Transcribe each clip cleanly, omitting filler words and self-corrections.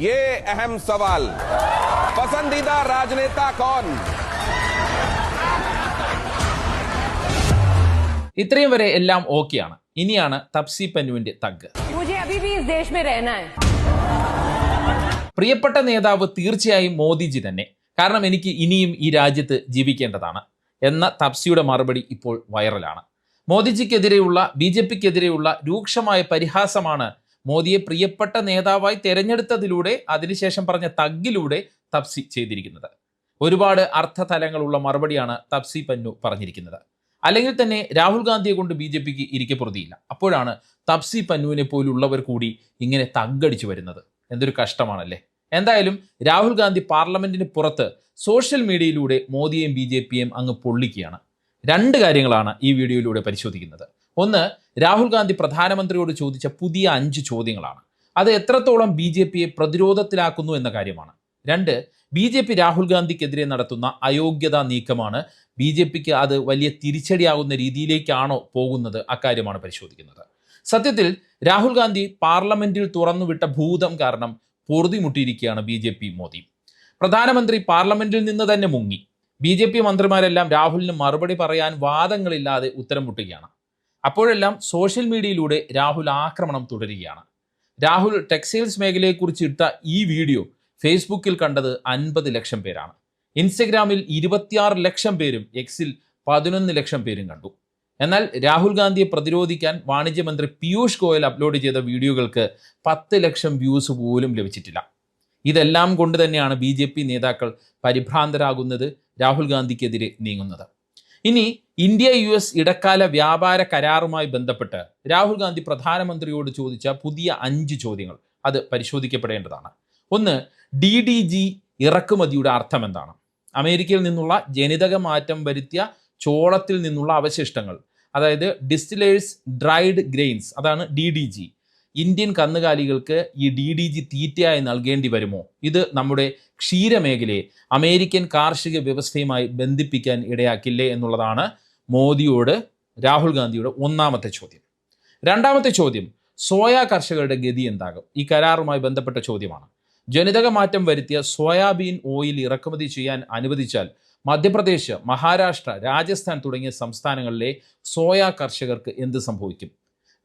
ये अहम सवाल, पसंदीदा राजनेता कौन? ഇത്രയും വരെ എല്ലാം ഓക്കെയാണ്. ഇനിയാണ് തപ്സി പന്നുവിന്റെ തഗ്. പ്രിയപ്പെട്ട നേതാവ് തീർച്ചയായും മോദിജി തന്നെ, കാരണം എനിക്ക് ഇനിയും ഈ രാജ്യത്ത് ജീവിക്കേണ്ടതാണ് എന്ന തപ്സിയുടെ മറുപടി ഇപ്പോൾ വൈറലാണ്. മോദിജിക്കെതിരെയുള്ള BJPക്കെതിരെയുള്ള രൂക്ഷമായ പരിഹാസമാണ് മോദിയെ പ്രിയപ്പെട്ട നേതാവായി തെരഞ്ഞെടുത്തതിലൂടെ അതിനുശേഷം പറഞ്ഞ തഗ്ഗിലൂടെ തപ്സി ചെയ്തിരിക്കുന്നത്. ഒരുപാട് അർത്ഥതലങ്ങളുള്ള മറുപടിയാണ് തപ്സി പന്നു പറഞ്ഞിരിക്കുന്നത്. അല്ലെങ്കിൽ തന്നെ രാഹുൽ ഗാന്ധിയെ കൊണ്ട് BJPക്ക് ഇരിക്കപ്പുറതിയില്ല. അപ്പോഴാണ് തപ്സി പന്നുവിനെ പോലുള്ളവർ കൂടി ഇങ്ങനെ തഗ്ഗടിച്ചു വരുന്നത്. എന്തൊരു കഷ്ടമാണല്ലേ. എന്തായാലും രാഹുൽ ഗാന്ധി പാർലമെന്റിന് പുറത്ത് സോഷ്യൽ മീഡിയയിലൂടെ മോദിയെയും BJPയെയും അങ്ങ് പൊള്ളിക്കുകയാണ്. രണ്ട് കാര്യങ്ങളാണ് ഈ വീഡിയോയിലൂടെ പരിശോധിക്കുന്നത്. ഒന്ന്, രാഹുൽ ഗാന്ധി പ്രധാനമന്ത്രിയോട് ചോദിച്ച പുതിയ 5 ചോദ്യങ്ങളാണ്. അത് എത്രത്തോളം BJPയെ പ്രതിരോധത്തിലാക്കുന്നു എന്ന കാര്യമാണ്. രണ്ട്, BJP രാഹുൽ ഗാന്ധിക്കെതിരെ നടത്തുന്ന അയോഗ്യതാ നീക്കമാണ്. BJPക്ക് അത് വലിയ തിരിച്ചടിയാകുന്ന രീതിയിലേക്കാണോ പോകുന്നത്, അക്കാര്യമാണ് പരിശോധിക്കുന്നത്. സത്യത്തിൽ രാഹുൽ ഗാന്ധി പാർലമെന്റിൽ തുറന്നുവിട്ട ഭൂതം കാരണം പൊറുതിമുട്ടിയിരിക്കുകയാണ് BJP മോദി. പ്രധാനമന്ത്രി പാർലമെന്റിൽ നിന്ന് തന്നെ മുങ്ങി. BJP മന്ത്രിമാരെല്ലാം രാഹുലിന് മറുപടി പറയാൻ വാദങ്ങളില്ലാതെ ഉത്തരം മുട്ടുകയാണ്. അപ്പോഴെല്ലാം സോഷ്യൽ മീഡിയയിലൂടെ രാഹുൽ ആക്രമണം തുടരുകയാണ്. രാഹുൽ ടെക്സ്റ്റൈൽസ് മേഖലയെക്കുറിച്ച് ഇട്ട ഈ വീഡിയോ ഫേസ്ബുക്കിൽ കണ്ടത് 50 ലക്ഷം പേരാണ്. ഇൻസ്റ്റഗ്രാമിൽ 26 ലക്ഷം പേരും എക്സിൽ 11 ലക്ഷം പേരും കണ്ടു. എന്നാൽ രാഹുൽ ഗാന്ധിയെ പ്രതിരോധിക്കാൻ വാണിജ്യമന്ത്രി പീയൂഷ് ഗോയൽ അപ്ലോഡ് ചെയ്ത വീഡിയോകൾക്ക് 10 ലക്ഷം വ്യൂസ് പോലും ലഭിച്ചിട്ടില്ല. ഇതെല്ലാം കൊണ്ട് തന്നെയാണ് BJP നേതാക്കൾ പരിഭ്രാന്തരാകുന്നത്, രാഹുൽ ഗാന്ധിക്കെതിരെ നീങ്ങുന്നത്. ഇനി ഇന്ത്യ-US ഇടക്കാല വ്യാപാര കരാറുമായി ബന്ധപ്പെട്ട് രാഹുൽ ഗാന്ധി പ്രധാനമന്ത്രിയോട് ചോദിച്ച പുതിയ 5 ചോദ്യങ്ങൾ അത് പരിശോധിക്കപ്പെടേണ്ടതാണ്. ഒന്ന്, DDG ഇറക്കുമതിയുടെ അർത്ഥം എന്താണ്? അമേരിക്കയിൽ നിന്നുള്ള ജനിതക മാറ്റം വരുത്തിയ ചോളത്തിൽ നിന്നുള്ള അവശിഷ്ടങ്ങൾ, അതായത് ഡിസ്റ്റിലേഴ്സ് ഡ്രൈഡ് ഗ്രെയിൻസ്, അതാണ് DDG. ഇന്ത്യൻ കന്നുകാലികൾക്ക് ഈ DDG തീറ്റയായി നൽകേണ്ടി വരുമോ? ഇത് നമ്മുടെ ക്ഷീരമേഖലയെ അമേരിക്കൻ കാർഷിക വ്യവസ്ഥയുമായി ബന്ധിപ്പിക്കാൻ ഇടയാക്കില്ലേ എന്നുള്ളതാണ് മോദിയോട് രാഹുൽ ഗാന്ധിയുടെ ഒന്നാമത്തെ ചോദ്യം. രണ്ടാമത്തെ ചോദ്യം, സോയ കർഷകരുടെ ഗതി എന്താകും? ഈ കരാറുമായി ബന്ധപ്പെട്ട ചോദ്യമാണ്. ജനിതക മാറ്റം വരുത്തിയ സോയാബീൻ ഓയിൽ ഇറക്കുമതി ചെയ്യാൻ അനുവദിച്ചാൽ മധ്യപ്രദേശ്, മഹാരാഷ്ട്ര, രാജസ്ഥാൻ തുടങ്ങിയ സംസ്ഥാനങ്ങളിലെ സോയ കർഷകർക്ക് എന്ത് സംഭവിക്കും?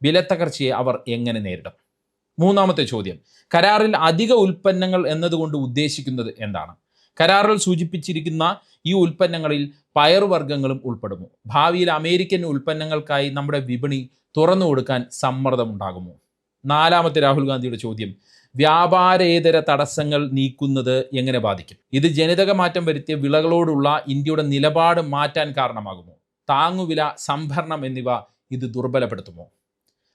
വിലത്തകർച്ചയെ അവർ എങ്ങനെ നേരിടും? മൂന്നാമത്തെ ചോദ്യം, കരാറിൽ അധിക ഉൽപ്പന്നങ്ങൾ എന്നതുകൊണ്ട് ഉദ്ദേശിക്കുന്നത് എന്താണ്? കരാറിൽ സൂചിപ്പിച്ചിരിക്കുന്ന ഈ ഉൽപ്പന്നങ്ങളിൽ പയറുവർഗ്ഗങ്ങളും ഉൾപ്പെടുമോ? ഭാവിയിൽ അമേരിക്കൻ ഉൽപ്പന്നങ്ങൾക്കായി നമ്മുടെ വിപണി തുറന്നു കൊടുക്കാൻ സമ്മർദ്ദമുണ്ടാകുമോ? നാലാമത്തെ രാഹുൽ ഗാന്ധിയുടെ ചോദ്യം, വ്യാപാരേതര തടസ്സങ്ങൾ നീക്കുന്നത് എങ്ങനെ ബാധിക്കും? ഇത് ജനിതക മാറ്റം വരുത്തിയ വിളകളോടുള്ള ഇന്ത്യയുടെ നിലപാട് മാറ്റാൻ കാരണമാകുമോ? താങ്ങുവില, സംഭരണം എന്നിവ ഇത് ദുർബലപ്പെടുത്തുമോ?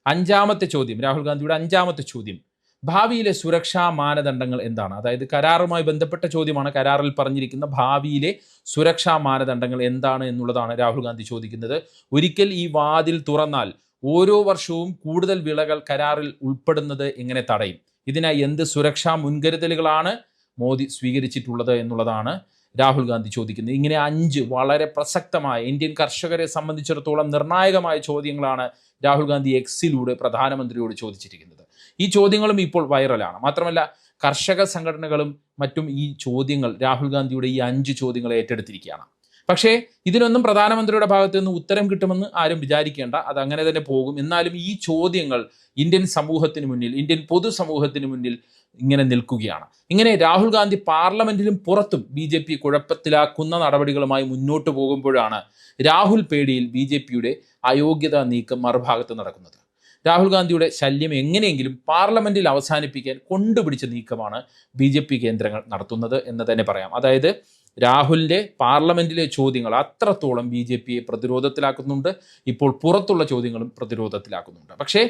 അഞ്ചാമത്തെ ചോദ്യം, രാഹുൽ ഗാന്ധിയുടെ അഞ്ചാമത്തെ ചോദ്യം, ഭാവിയിലെ സുരക്ഷാ മാനദണ്ഡങ്ങൾ എന്താണ്? അതായത് കരാറുമായി ബന്ധപ്പെട്ട ചോദ്യമാണ്. കരാറിൽ പറഞ്ഞിരിക്കുന്ന ഭാവിയിലെ സുരക്ഷാ മാനദണ്ഡങ്ങൾ എന്താണ് എന്നുള്ളതാണ് രാഹുൽ ഗാന്ധി ചോദിക്കുന്നത്. ഒരിക്കൽ ഈ വാതിൽ തുറന്നാൽ ഓരോ വർഷവും കൂടുതൽ വിളകൾ കരാറിൽ ഉൾപ്പെടുന്നത് എങ്ങനെ തടയും? ഇതിനായി എന്ത് സുരക്ഷാ മുൻകരുതലുകളാണ് മോദി സ്വീകരിച്ചിട്ടുള്ളത് എന്നുള്ളതാണ് രാഹുൽ ഗാന്ധി ചോദിക്കുന്നത്. ഇങ്ങനെ 5 വളരെ പ്രസക്തമായ, ഇന്ത്യൻ കർഷകരെ സംബന്ധിച്ചിടത്തോളം നിർണായകമായ ചോദ്യങ്ങളാണ് രാഹുൽ ഗാന്ധി എക്സിലൂടെ പ്രധാനമന്ത്രിയോട് ചോദിച്ചിരിക്കുന്നത്. ഈ ചോദ്യങ്ങളും ഇപ്പോൾ വൈറലാണ്. മാത്രമല്ല കർഷക സംഘടനകളും മറ്റും ഈ ചോദ്യങ്ങൾ, രാഹുൽ ഗാന്ധിയുടെ ഈ 5 ചോദ്യങ്ങൾ ഏറ്റെടുത്തിരിക്കുകയാണ്. പക്ഷേ ഇതിനൊന്നും പ്രധാനമന്ത്രിയുടെ ഭാഗത്തു നിന്ന് ഉത്തരം കിട്ടുമെന്ന് ആരും വിചാരിക്കേണ്ട. അതങ്ങനെ തന്നെ പോകും. എന്നാലും ഈ ചോദ്യങ്ങൾ ഇന്ത്യൻ സമൂഹത്തിന് മുന്നിൽ, ഇന്ത്യൻ പൊതുസമൂഹത്തിന് മുന്നിൽ ഇങ്ങനെ നിൽക്കുകയാണ്. ഇങ്ങനെ രാഹുൽ ഗാന്ധി പാർലമെന്റിലും പുറത്തും BJP കുഴപ്പത്തിലാക്കുന്ന നടപടികളുമായി മുന്നോട്ട് പോകുമ്പോഴാണ് രാഹുൽ പേടിയിൽ BJPയുടെ അയോഗ്യതാ നീക്കം മറുഭാഗത്ത് നടക്കുന്നത്. രാഹുൽ ഗാന്ധിയുടെ ശല്യം എങ്ങനെയെങ്കിലും പാർലമെന്റിൽ അവസാനിപ്പിക്കാൻ കൊണ്ടുപിടിച്ച നീക്കമാണ് BJP കേന്ദ്രങ്ങൾ നടത്തുന്നത് എന്ന് തന്നെ പറയാം. അതായത് രാഹുലിൻ്റെ പാർലമെന്റിലെ ചോദ്യങ്ങൾ അത്രത്തോളം BJPയെ പ്രതിരോധത്തിലാക്കുന്നുണ്ട്. ഇപ്പോൾ പുറത്തുള്ള ചോദ്യങ്ങളും പ്രതിരോധത്തിലാക്കുന്നുണ്ട്. പക്ഷേ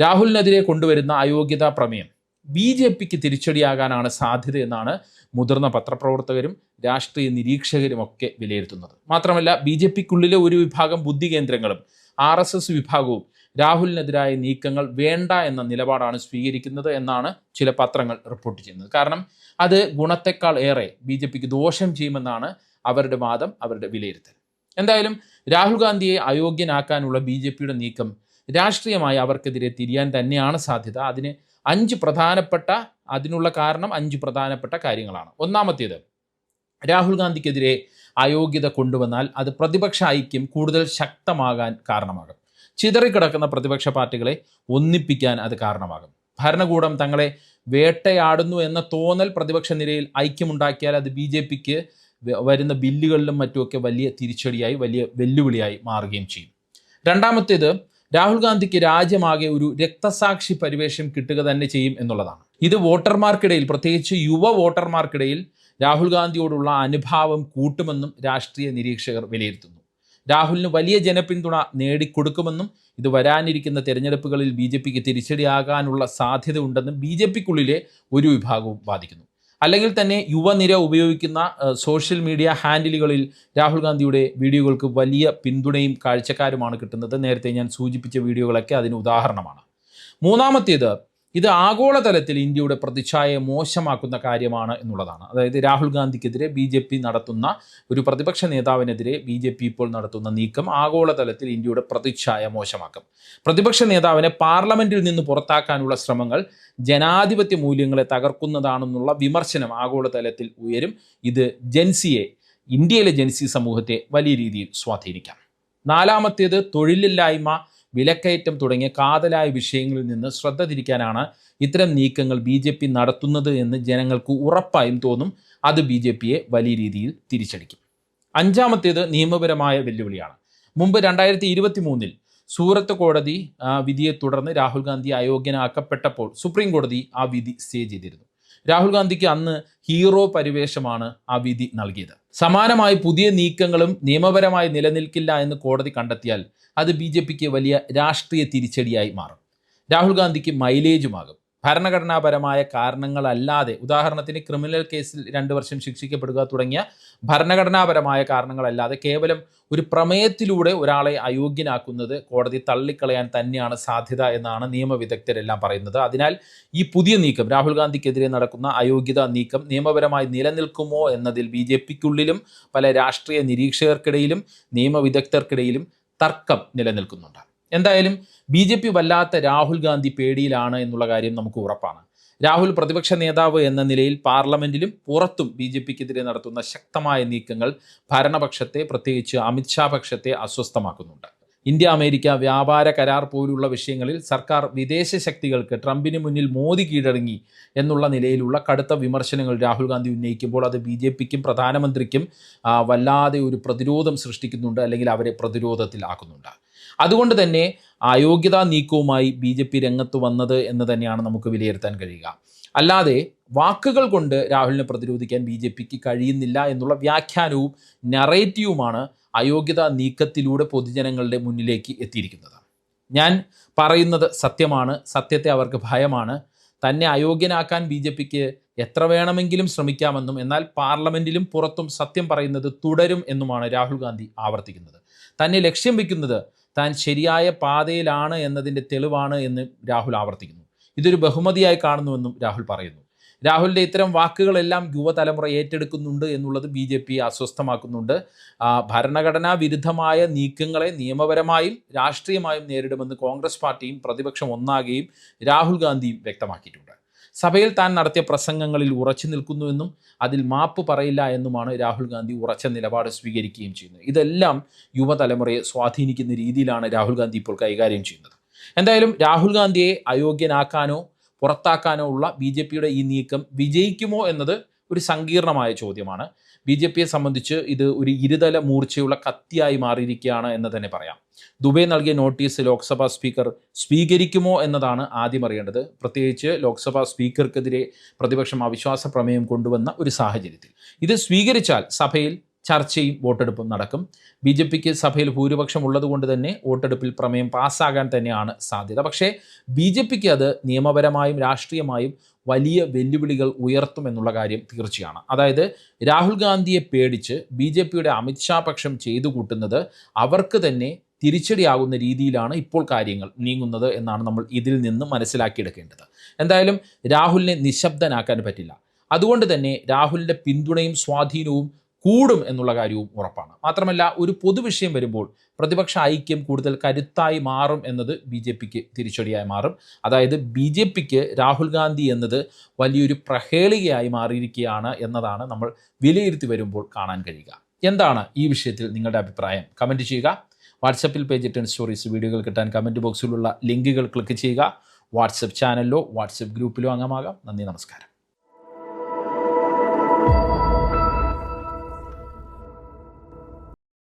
രാഹുലിനെതിരെ കൊണ്ടുവരുന്ന അയോഗ്യതാ പ്രമേയം BJPക്ക് തിരിച്ചടിയാകാനാണ് സാധ്യതയെന്നാണ് മുതിർന്ന പത്രപ്രവർത്തകരും രാഷ്ട്രീയ നിരീക്ഷകരും ഒക്കെ വിലയിരുത്തുന്നത്. മാത്രമല്ല BJPക്കുള്ളിലെ ഒരു വിഭാഗം ബുദ്ധി കേന്ദ്രങ്ങളും RSS വിഭാഗവും രാഹുലിനെതിരായ നീക്കങ്ങൾ വേണ്ട എന്ന നിലപാടാണ് സ്വീകരിക്കുന്നത് എന്നാണ് ചില പത്രങ്ങൾ റിപ്പോർട്ട് ചെയ്യുന്നത്. കാരണം അത് ഗുണത്തെക്കാൾ ഏറെ BJPക്ക് ദോഷം ചെയ്യുമെന്നാണ് അവരുടെ വാദം, അവരുടെ വിലയിരുത്തൽ. എന്തായാലും രാഹുൽ ഗാന്ധിയെ അയോഗ്യനാക്കാനുള്ള BJPയുടെ നീക്കം രാഷ്ട്രീയമായി അവർക്കെതിരെ തിരിയാൻ തന്നെയാണ് സാധ്യത. അതിന് അതിനുള്ള കാരണം 5 പ്രധാനപ്പെട്ട കാര്യങ്ങളാണ്. ഒന്നാമത്തേത്, രാഹുൽ ഗാന്ധിക്കെതിരെ അയോഗ്യത കൊണ്ടുവന്നാൽ അത് പ്രതിപക്ഷ ഐക്യം കൂടുതൽ ശക്തമാകാൻ കാരണമാകും. ചിതറിക്കിടക്കുന്ന പ്രതിപക്ഷ പാർട്ടികളെ ഒന്നിപ്പിക്കാൻ അത് കാരണമാകും. ഭരണകൂടം തങ്ങളെ വേട്ടയാടുന്നു എന്ന തോന്നൽ പ്രതിപക്ഷ നിരയിൽ ഐക്യമുണ്ടാക്കിയാൽ അത് BJPക്ക് വരുന്ന ബില്ലുകളിലും മറ്റുമൊക്കെ വലിയ തിരിച്ചടിയായി, വലിയ വെല്ലുവിളിയായി മാറുകയും ചെയ്യും. രണ്ടാമത്തേത്, രാഹുൽ ഗാന്ധിക്ക് രാജ്യമാകെ ഒരു രക്തസാക്ഷി പരിവേഷം കിട്ടുക തന്നെ ചെയ്യും എന്നുള്ളതാണ്. ഇത് വോട്ടർമാർക്കിടയിൽ, പ്രത്യേകിച്ച് യുവ വോട്ടർമാർക്കിടയിൽ രാഹുൽ ഗാന്ധിയോടുള്ള അനുഭാവം കൂട്ടുമെന്നും രാഷ്ട്രീയ നിരീക്ഷകർ വിലയിരുത്തുന്നു. രാഹുലിന് വലിയ ജനപിന്തുണ നേടിക്കൊടുക്കുമെന്നും ഇത് വരാനിരിക്കുന്ന തെരഞ്ഞെടുപ്പുകളിൽ BJPക്ക് തിരിച്ചടിയാകാനുള്ള സാധ്യത ഉണ്ടെന്നും BJPക്കുള്ളിലെ ഒരു വിഭാഗവും വാദിക്കുന്നു. അല്ലെങ്കിൽ തന്നെ യുവനിര ഉപയോഗിക്കുന്ന സോഷ്യൽ മീഡിയ ഹാൻഡിലുകളിൽ രാഹുൽ ഗാന്ധിയുടെ വീഡിയോകൾക്ക് വലിയ പിന്തുണയും കാഴ്ചക്കാരുമാണ് കിട്ടുന്നത്. നേരത്തെ ഞാൻ സൂചിപ്പിച്ച വീഡിയോകളൊക്കെ അതിന് ഉദാഹരണമാണ്. മൂന്നാമത്തേത്, ഇത് ആഗോളതലത്തിൽ ഇന്ത്യയുടെ പ്രതിച്ഛായയെ മോശമാക്കുന്ന കാര്യമാണ് എന്നുള്ളതാണ്. അതായത് രാഹുൽ ഗാന്ധിക്കെതിരെ BJP നടത്തുന്ന, ഒരു പ്രതിപക്ഷ നേതാവിനെതിരെ BJP ഇപ്പോൾ നടത്തുന്ന നീക്കം ആഗോളതലത്തിൽ ഇന്ത്യയുടെ പ്രതിച്ഛായ മോശമാക്കും. പ്രതിപക്ഷ നേതാവിനെ പാർലമെന്റിൽ നിന്ന് പുറത്താക്കാനുള്ള ശ്രമങ്ങൾ ജനാധിപത്യ മൂല്യങ്ങളെ തകർക്കുന്നതാണെന്നുള്ള വിമർശനം ആഗോളതലത്തിൽ ഉയരും. ഇത് ഇന്ത്യയിലെ ജൻസി സമൂഹത്തെ വലിയ രീതിയിൽ സ്വാധീനിക്കാം. നാലാമത്തേത്, തൊഴിലില്ലായ്മ, വിലക്കയറ്റം തുടങ്ങിയ കാതലായ വിഷയങ്ങളിൽ നിന്ന് ശ്രദ്ധ തിരിക്കാനാണ് ഇത്തരം നീക്കങ്ങൾ BJP നടത്തുന്നത് എന്ന് ജനങ്ങൾക്ക് ഉറപ്പായും തോന്നും. അത് BJPയെ വലിയ രീതിയിൽ തിരിച്ചടിക്കും. അഞ്ചാമത്തേത്, നിയമപരമായ വെല്ലുവിളിയാണ്. മുമ്പ് 2023 സൂറത്ത് കോടതി വിധിയെ തുടർന്ന് രാഹുൽ ഗാന്ധി അയോഗ്യനാക്കപ്പെട്ടപ്പോൾ സുപ്രീം കോടതി ആ വിധി സ്റ്റേ ചെയ്തിരുന്നു. രാഹുൽ ഗാന്ധിക്ക് അന്ന് ഹീറോ പരിവേഷമാണ് ആ വിധി നൽകിയത്. സമാനമായി പുതിയ നീക്കങ്ങളും നിയമപരമായി നിലനിൽക്കില്ല എന്ന് കോടതി കണ്ടെത്തിയാൽ അത് BJPക്ക് വലിയ രാഷ്ട്രീയ തിരിച്ചടിയായി മാറും. രാഹുൽ ഗാന്ധിക്ക് മൈലേജുമാകും. ഭരണഘടനാപരമായ കാരണങ്ങളല്ലാതെ, ഉദാഹരണത്തിന് ക്രിമിനൽ കേസിൽ 2 വർഷം ശിക്ഷിക്കപ്പെടുക തുടങ്ങിയ ഭരണഘടനാപരമായ കാരണങ്ങളല്ലാതെ കേവലം ഒരു പ്രമേയത്തിലൂടെ ഒരാളെ അയോഗ്യനാക്കുന്നത് കോടതി തള്ളിക്കളയാൻ തന്നെയാണ് സാധ്യത എന്നാണ് നിയമവിദഗ്ധരെല്ലാം പറയുന്നത്. അതിനാൽ ഈ പുതിയ നീക്കം, രാഹുൽ ഗാന്ധിക്കെതിരെ നടക്കുന്ന അയോഗ്യതാ നീക്കം നിയമപരമായി നിലനിൽക്കുമോ എന്നതിൽ BJPക്കുള്ളിലും പല രാഷ്ട്രീയ നിരീക്ഷകർക്കിടയിലും നിയമവിദഗ്ധർക്കിടയിലും തർക്കം നിലനിൽക്കുന്നുണ്ട്. എന്തായാലും BJP വല്ലാത്ത രാഹുൽ ഗാന്ധി പേടിയിലാണ് എന്നുള്ള കാര്യം നമുക്ക് ഉറപ്പാണ്. രാഹുൽ പ്രതിപക്ഷ നേതാവ് എന്ന നിലയിൽ പാർലമെന്റിലും പുറത്തും BJPക്കെതിരെ നടത്തുന്ന ശക്തമായ നീക്കങ്ങൾ ഭരണപക്ഷത്തെ, പ്രത്യേകിച്ച് അമിത്ഷാ പക്ഷത്തെ അസ്വസ്ഥമാക്കുന്നുണ്ട്. ഇന്ത്യ അമേരിക്ക വ്യാപാര കരാർ പോലുള്ള വിഷയങ്ങളിൽ സർക്കാർ വിദേശ ശക്തികൾക്ക് ട്രംപിന് മുന്നിൽ മോദി കീഴടങ്ങി എന്നുള്ള നിലയിലുള്ള കടുത്ത വിമർശനങ്ങൾ രാഹുൽ ഗാന്ധി ഉന്നയിക്കുമ്പോൾ അത് BJPക്കും പ്രധാനമന്ത്രിക്കും വല്ലാതെ ഒരു പ്രതിരോധം സൃഷ്ടിക്കുന്നുണ്ട്, അല്ലെങ്കിൽ അവരെ പ്രതിരോധത്തിലാക്കുന്നുണ്ട്. അതുകൊണ്ട് തന്നെ അയോഗ്യതാ നീക്കവുമായി BJP രംഗത്ത് വന്നത് എന്ന് തന്നെയാണ് നമുക്ക് വിലയിരുത്താൻ കഴിയുക. അല്ലാതെ വാക്കുകൾ കൊണ്ട് രാഹുലിനെ പ്രതിരോധിക്കാൻ BJPക്ക് കഴിയുന്നില്ല എന്നുള്ള വ്യാഖ്യാനവും നറേറ്റീവുമാണ് അയോഗ്യതാ നീക്കത്തിലൂടെ പൊതുജനങ്ങളുടെ മുന്നിലേക്ക് എത്തിയിരിക്കുന്നത്. ഞാൻ പറയുന്നത് സത്യമാണ്, സത്യത്തെ അവർക്ക് ഭയമാണ്. തന്നെ അയോഗ്യനാക്കാൻ BJPക്ക് എത്ര വേണമെങ്കിലും ശ്രമിക്കാമെന്നും എന്നാൽ പാർലമെന്റിലും പുറത്തും സത്യം പറയുന്നത് തുടരും എന്നുമാണ് രാഹുൽ ഗാന്ധി ആവർത്തിക്കുന്നത്. തന്നെ ലക്ഷ്യം വയ്ക്കുന്നത് താൻ ശരിയായ പാതയിലാണ് എന്നതിൻ്റെ തെളിവാണ് എന്ന് രാഹുൽ ആവർത്തിക്കുന്നു. ഇതൊരു ബഹുമതിയായി കാണുന്നുവെന്നും രാഹുൽ പറയുന്നു. രാഹുലിൻ്റെ ഇത്തരം വാക്കുകളെല്ലാം യുവതലമുറ ഏറ്റെടുക്കുന്നുണ്ട് എന്നുള്ളത് BJPയെ അസ്വസ്ഥമാക്കുന്നുണ്ട്. ഭരണഘടനാ വിരുദ്ധമായ നീക്കങ്ങളെ നിയമപരമായും രാഷ്ട്രീയമായും നേരിടുമെന്ന് കോൺഗ്രസ് പാർട്ടിയും പ്രതിപക്ഷം ഒന്നാകെയും രാഹുൽ ഗാന്ധിയും വ്യക്തമാക്കിയിട്ടുണ്ട്. സഭയിൽ താൻ നടത്തിയ പ്രസംഗങ്ങളിൽ ഉറച്ചു നിൽക്കുന്നുവെന്നും അതിൽ മാപ്പ് പറയില്ല എന്നുമാണ് രാഹുൽ ഗാന്ധി ഉറച്ച നിലപാട് സ്വീകരിക്കുകയും ചെയ്യുന്നത്. ഇതെല്ലാം യുവതലമുറയെ സ്വാധീനിക്കുന്ന രീതിയിലാണ് രാഹുൽ ഗാന്ധി ഇപ്പോൾ കൈകാര്യം ചെയ്യുന്നത്. എന്തായാലും രാഹുൽ ഗാന്ധിയെ അയോഗ്യനാക്കാനോ പുറത്താക്കാനോ ഉള്ള BJPയുടെ ഈ നീക്കം വിജയിക്കുമോ എന്നത് ഒരു സങ്കീർണമായ ചോദ്യമാണ്. BJPയെ സംബന്ധിച്ച് ഇത് ഒരു ഇരുതല മൂർച്ചയുള്ള കത്തിയായി മാറിയിരിക്കുകയാണ് എന്ന് തന്നെ പറയാം. ദുബൈ നൽകിയ നോട്ടീസ് ലോക്സഭാ സ്പീക്കർ സ്വീകരിക്കുമോ എന്നതാണ് ആദ്യം അറിയേണ്ടത്. പ്രത്യേകിച്ച് ലോക്സഭാ സ്പീക്കർക്കെതിരെ പ്രതിപക്ഷം അവിശ്വാസ പ്രമേയം കൊണ്ടുവന്ന ഒരു സാഹചര്യത്തിൽ ഇത് സ്വീകരിച്ചാൽ സഭയിൽ ചർച്ചയും വോട്ടെടുപ്പും നടക്കും. BJPക്ക് സഭയിൽ ഭൂരിപക്ഷം ഉള്ളതുകൊണ്ട് തന്നെ വോട്ടെടുപ്പിൽ പ്രമേയം പാസ്സാകാൻ തന്നെയാണ് സാധ്യത. പക്ഷേ BJPക്ക് അത് നിയമപരമായും രാഷ്ട്രീയമായും വലിയ വെല്ലുവിളികൾ ഉയർത്തുമെന്നുള്ള കാര്യം തീർച്ചയാണ്. അതായത് രാഹുൽ ഗാന്ധിയെ പേടിച്ച് BJPയുടെ അമിത്ഷാ പക്ഷം ചെയ്തു കൂട്ടുന്നത് അവർക്ക് തന്നെ തിരിച്ചടിയാകുന്ന രീതിയിലാണ് ഇപ്പോൾ കാര്യങ്ങൾ നീങ്ങുന്നത് എന്നാണ് നമ്മൾ ഇതിൽ നിന്ന് മനസ്സിലാക്കിയെടുക്കേണ്ടത്. എന്തായാലും രാഹുലിനെ നിശബ്ദനാക്കാൻ പറ്റില്ല. അതുകൊണ്ട് തന്നെ രാഹുലിൻ്റെ പിന്തുണയും സ്വാധീനവും കൂടും എന്നുള്ള കാര്യവും ഉറപ്പാണ്. മാത്രമല്ല ഒരു പൊതുവിഷയം വരുമ്പോൾ പ്രതിപക്ഷ ഐക്യം കൂടുതൽ കരുത്തായി മാറും എന്നത് BJPക്ക് തിരിച്ചടിയായി മാറും. അതായത് BJPക്ക് രാഹുൽ ഗാന്ധി എന്നത് വലിയൊരു പ്രഹേളികയായി മാറിയിരിക്കുകയാണ് എന്നതാണ് നമ്മൾ വിലയിരുത്തി വരുമ്പോൾ കാണാൻ കഴിയുക. എന്താണ് ഈ വിഷയത്തിൽ നിങ്ങളുടെ അഭിപ്രായം? കമൻറ്റ് ചെയ്യുക. വാട്സപ്പിൽ പേജ് 10 സ്റ്റോറീസ് വീഡിയോകൾ കിട്ടാൻ കമൻറ്റ് ബോക്സിലുള്ള ലിങ്കുകൾ ക്ലിക്ക് ചെയ്യുക. വാട്സപ്പ് ചാനലിലോ വാട്സപ്പ് ഗ്രൂപ്പിലോ അംഗമാകാം. നന്ദി, നമസ്കാരം.